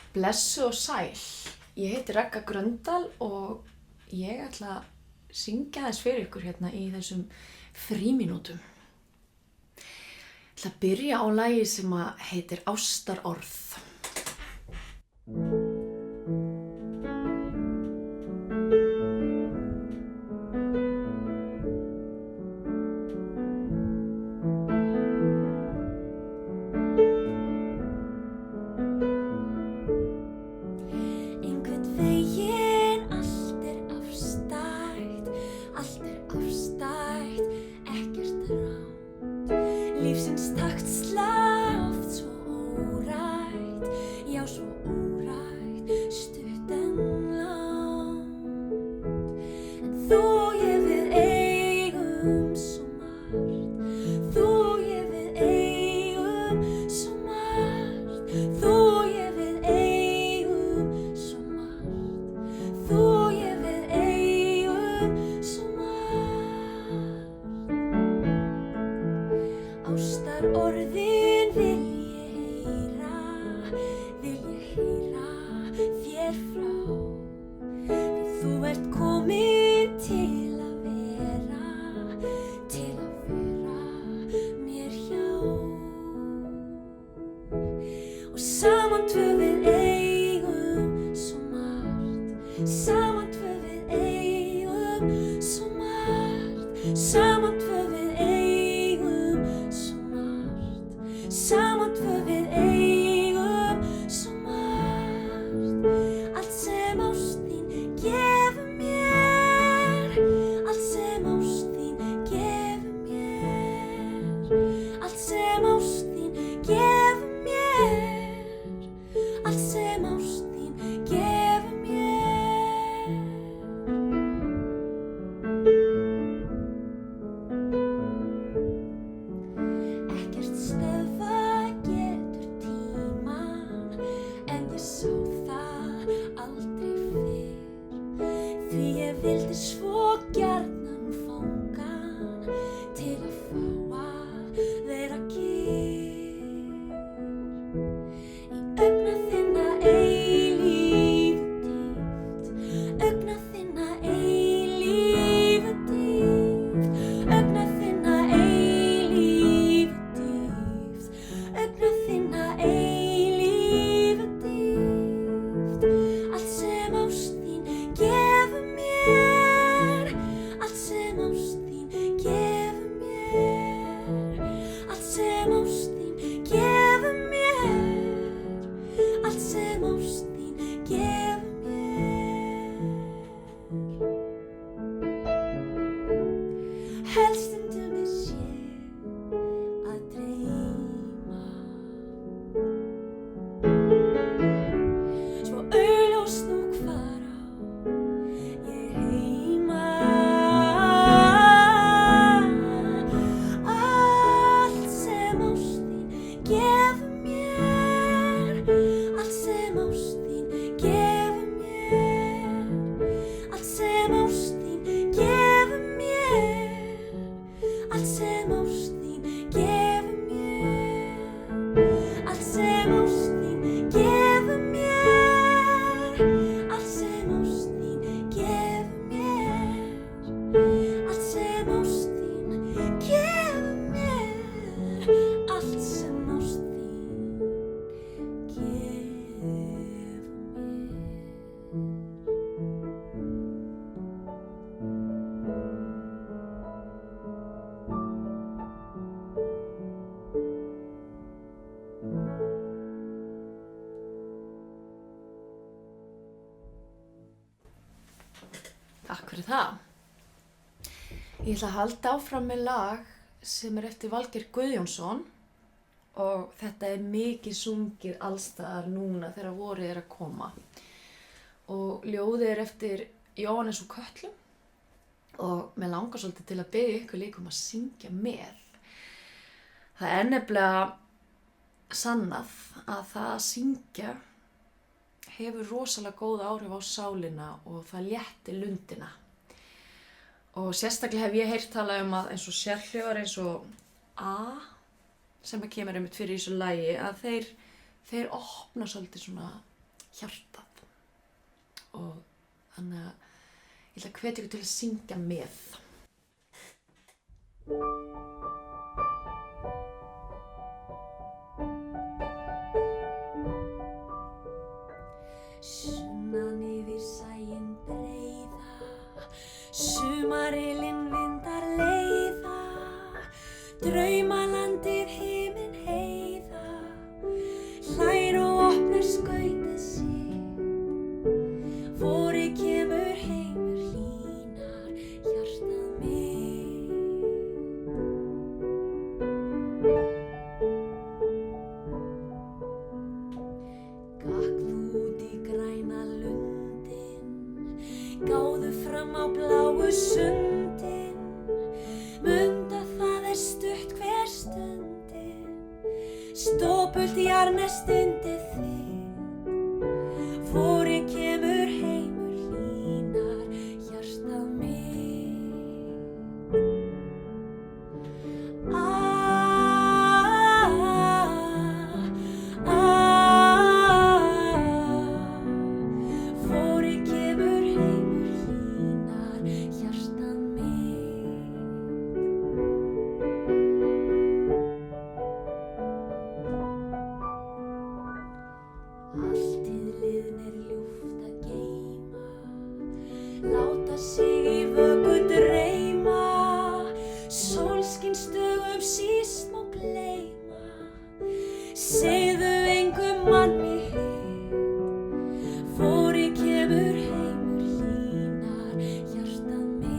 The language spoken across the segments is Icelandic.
Blessuð og sæl, ég heiti Ragga Gröndal og ég ætla að syngja þess fyrir ykkur hérna í þessum frímínútum. Ég ætla að byrja á lagi sem heitir Ástarorð. Lífsins taktslag oft svo órætt, já svo órætt, stutt en langt. En þú og ég við eigum svo margt, þú og ég við eigum svo margt, þú og ég við eigum svo margt, þú og ég við eigum svo margt. Ástarorðin vil ég heyra þér frá, því þú ert komin til að vera mér hjá. Og saman tvö við eigum svo margt, saman tvö við eigum svo margt, saman tvö við eigum svo margt, saman tvö við eigum svo margt. Allt sem ást þín gefur mér, allt sem ást þín gefur mér, allt sem ást þín gefur mér, allt sem ást þín gefur mér. Ekkert stöðva getur tímann, en ég sá það aldrei fyrr, því ég vildi svo gjarnan fanga hann til að fá að vera kyrr. Í augna þinna eilífu dýpt, augna þinna eilífu dýpt, augna þinna eilífu dýpt, augna þinna eilífu dýpt. Allt sem ást þín gefur mér, allt sem ást þín gefur mér, allt sem ást þín gefur mér, allt sem ást þín gefur mér. Helst stundum ég að dreyma, svo augljóst nú hvar á ég heima. Allt sem ást þín gefur mér, allt sem ást þín gefur mér, allt sem ást þín gefur mér, allt sem ást þín gefur mér, allt sem ást þín gefur mér, allt sem ást þín gefur mér, allt sem ást þín gefur mér, allt sem ást þín gefur Takk fyrir það. Ég ætla að halda áfram með lag sem eftir Valgeir Guðjónsson og þetta mikið sungið allstaðar núna þegar vorið að koma. Og ljóðið eftir Jóhannes úr Kötlum og mig langar svolítið til að biðja ykkur líka að syngja með. Það nefnilega sannað að það að syngja hefur rosalega góð áhrif á sálina og það léttir lundina. Og sérstaklega hef ég heyrt talað að eins og sérhljóðar eins og A sem kemur einmitt fyrir í þessu lagi að þeir opna svolítið svona hjartað. Og þannig að ég ætla að hvetja ykkur til að syngja með. Sunnan yfir sæinn breiða, sumarilinn vindar leiða, draumalandið himinn heiða, hlær og opnar skautið sitt, vorið kemur heimur hlýnar hjartað mitt. Gakk þú út í græna lundin, gáðu fram á bláu sundin, munda það stutt hver stundin, stópult jarnest undir þitt, vorið kemur heimur hlýnar hjartað mitt. Vorið kemur heimur hlýnar hjartað mitt. Allt hið liðna ljúft að geyma, láta sig í vöku dreyma, sólskinsdögum síst má gleyma, segðu engum manni hitt, vorið kemur heimur hlýnar hjartað mitt.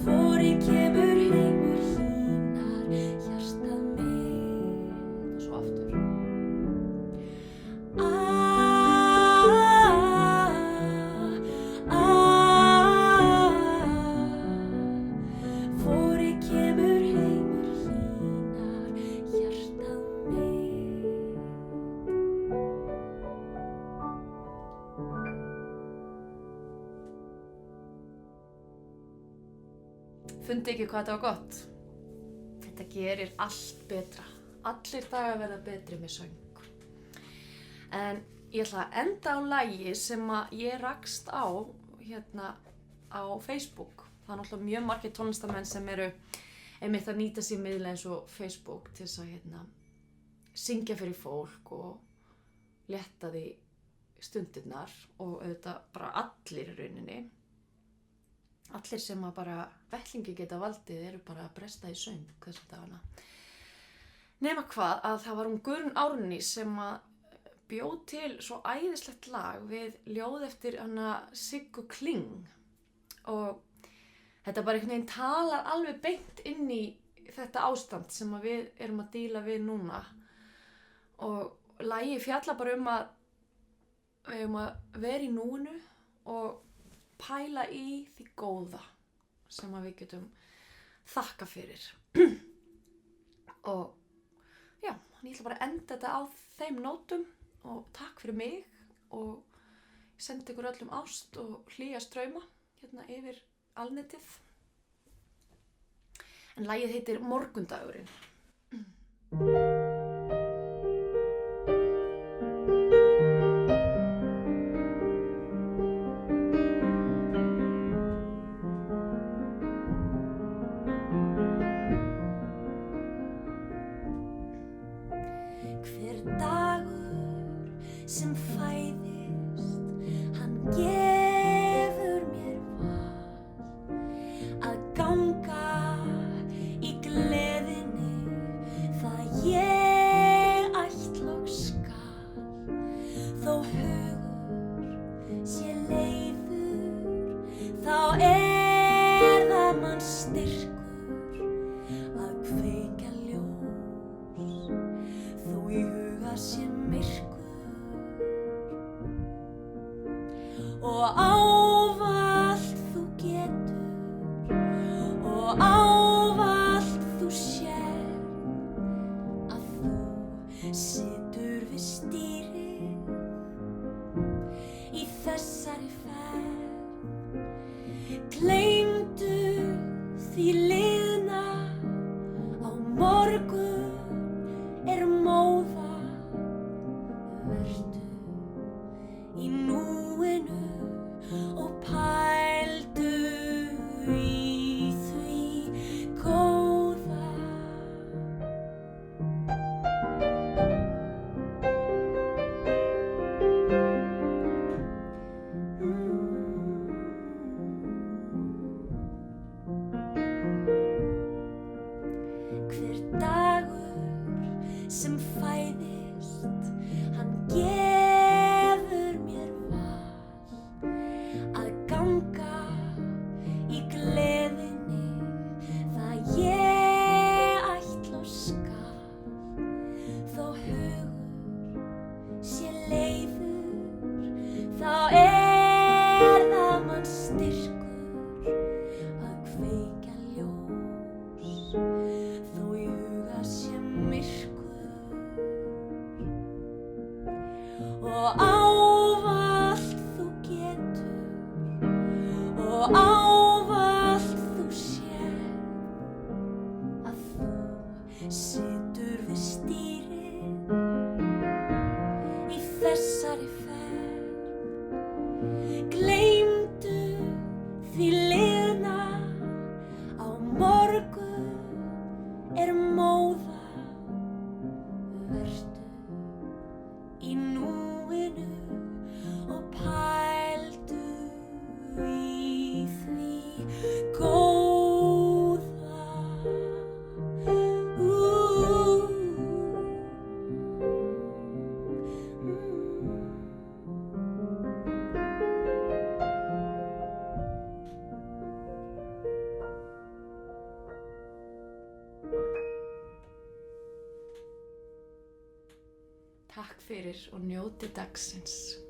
Vorið kemur heimur hlýnar hjartað mitt. Og svo aftur. Vorið kemur heimur hlýnar hjartað mitt. Fundið ekki hvað þetta var gott? Þetta gerir allt betra. Allir dagar verða betri með söng. En ég ætla að enda á lagi sem að ég rakst á hérna á Facebook. Það er náttúrulega mjög margir tónlistamenn sem eru einmitt að nýta sér miðla eins og Facebook til þess að syngja fyrir fólk og létta því stundirnar og auðvitað bara allir í rauninni. Allir sem að bara vettlingi geta valdið eru bara að bresta í söng þessa dagana. Nema hvað að það var Guðrún Árný sem að bjó til svo æðislegt lag við ljóð eftir Siggu Kling og þetta bara einhvern veginn talar alveg beint inn í þetta ástand sem að við erum að díla við núna og lagið fjallar bara að við eigum að vera í núinu og pæla í því góða sem að við getum þakka fyrir. Og já, ég ætla bara að enda þetta á þeim nótum og takk fyrir mig og ég sendi ykkur öllum ást og hlýja strauma hérna yfir alnetið. En lagið heitir Morgundagurinn. Hver dagur sem fæðist, hann gefur mér val að ganga í gleðinni það ég ætlog skal. Þó hugur sé leiður, þá það mann styrkur að kveikja ljós. Þó í huga sé myrkur og ávallt þú getur og ávallt þú sérð að þú situr við stýrið í þessari ferð. Gleymdu því liðna á morgun móða. Vertu í núinu og pældu í því góða. Hver dagur sem fæðist, hann gefur mér val að ganga í gleðinni það ég ætla og skal. Þó hugur sé leiður, þá það manns styrkur að kveikja ljós. Þó í huga sé myrkur og ávallt þú getur og ávallt þú sér að þú situr við stýrið í þessari ferð. Gleymdu því liðna á morgun móða. Vertu í núinu og pældu í því góða. Takk fyrir og njóti dagsins.